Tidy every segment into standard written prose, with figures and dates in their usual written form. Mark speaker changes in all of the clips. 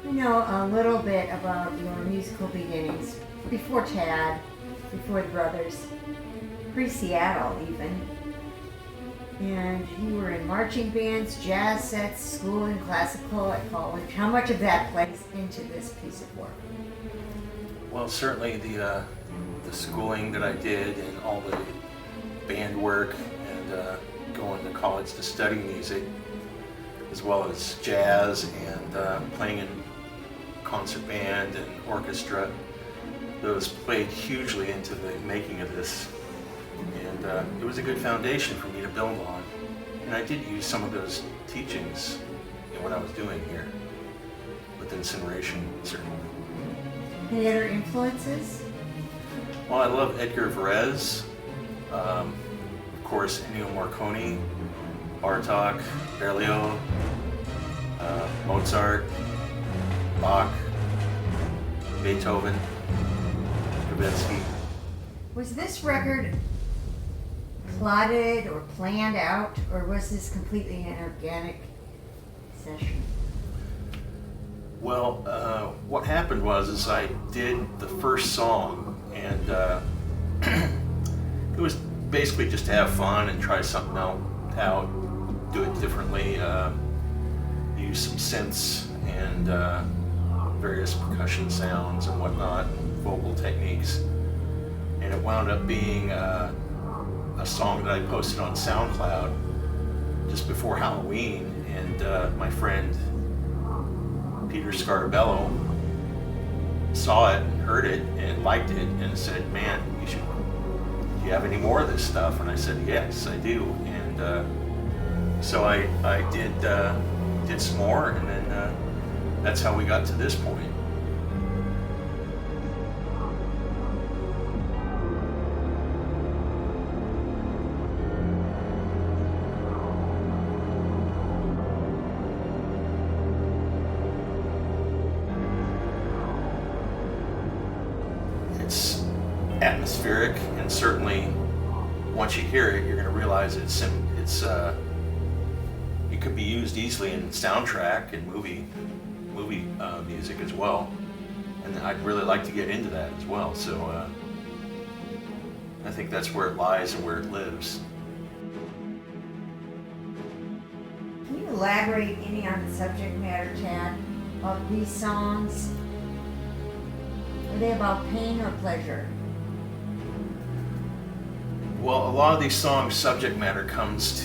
Speaker 1: I know a little bit about your musical beginnings before Tad, before the brothers, pre-Seattle even. And you were in marching bands, jazz sets, school and classical at college. How much of that plays into this piece of work?
Speaker 2: Well, certainly the schooling that I did and all the band work and going to college to study music, as well as jazz and playing in concert band and orchestra, those played hugely into the making of this. And it was a good foundation for me to build on. And I did use some of those teachings in what I was doing here with Incineration, certainly.
Speaker 1: Any other influences?
Speaker 2: Well, I love Edgar Varese, of course Ennio Morricone, Bartók, Berlioz, Mozart, Bach, Beethoven, Stravinsky.
Speaker 1: Was this record plotted or planned out, or was this completely an organic session?
Speaker 2: Well, what happened was I did the first song, and it was basically just to have fun and try something out, do it differently, use some synths and various percussion sounds and whatnot, vocal techniques. And it wound up being a song that I posted on SoundCloud just before Halloween, and my friend Peter Scarabello saw it and heard it and liked it and said, "Man, do you have any more of this stuff?" And I said, "Yes, I do." And so I did some more, and then that's how we got to this point. It's atmospheric, and certainly once you hear it, you're going to realize it could be used easily in soundtrack and movie music as well. And I'd really like to get into that as well. So I think that's where it lies and where it lives.
Speaker 1: Can you elaborate any on the subject matter, Tad, of these songs? Are they about pain or pleasure?
Speaker 2: Well, a lot of these songs' subject matter comes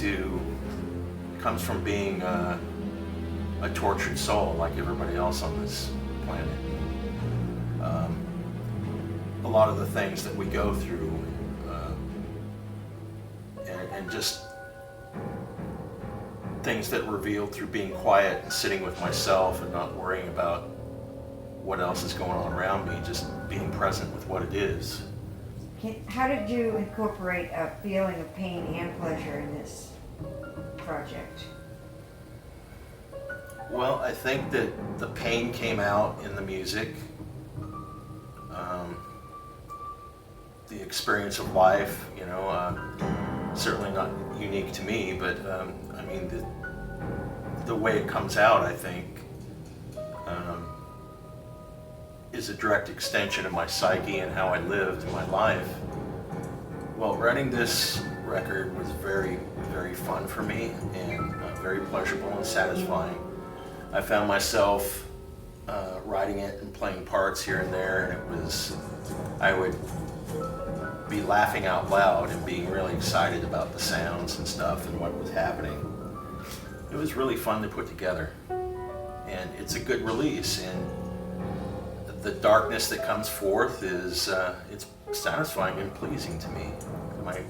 Speaker 2: from being a tortured soul, like everybody else on this planet. A lot of the things that we go through, and just things that revealed through being quiet and sitting with myself and not worrying about what else is going on around me, just being present with what it is.
Speaker 1: How did you incorporate a feeling of pain and pleasure in this project?
Speaker 2: Well, I think that the pain came out in the music. The experience of life, certainly not unique to me, but I mean, the way it comes out, I think, is a direct extension of my psyche and how I lived my life. Well, writing this record was very, very fun for me, and very pleasurable and satisfying. I found myself writing it and playing parts here and there, and I would be laughing out loud and being really excited about the sounds and stuff and what was happening. It was really fun to put together, and it's a good release, and the darkness that comes forth is it's satisfying and pleasing to me.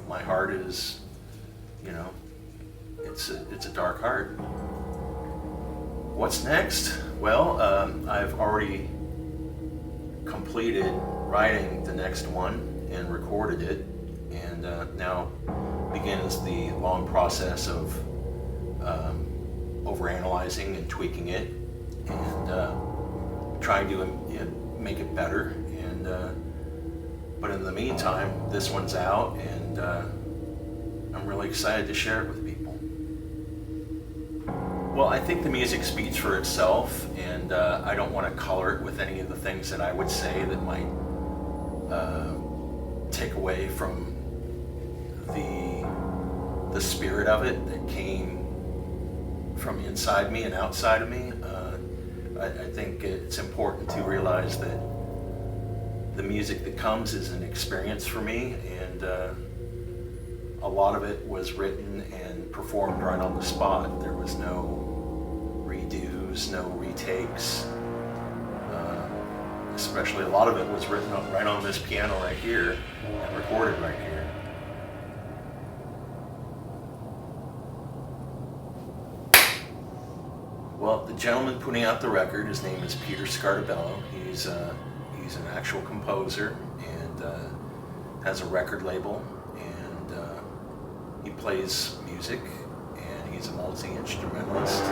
Speaker 2: My heart is, it's a dark heart. What's next? Well, I've already completed writing the next one and recorded it, and now begins the long process of overanalyzing and tweaking it, and trying to make it better. And but in the meantime, this one's out, and I'm really excited to share it with people. Well, I think the music speaks for itself, and I don't want to color it with any of the things that I would say that might take away from the spirit of it that came from inside me and outside of me. I think it's important to realize that the music that comes is an experience for me, and a lot of it was written and performed right on the spot. There was no redos, no retakes. Especially a lot of it was written right on this piano right here and recorded right here. Well, the gentleman putting out the record, his name is Peter Scartabello. He's an actual composer and has a record label, and he plays music, and he's a multi-instrumentalist.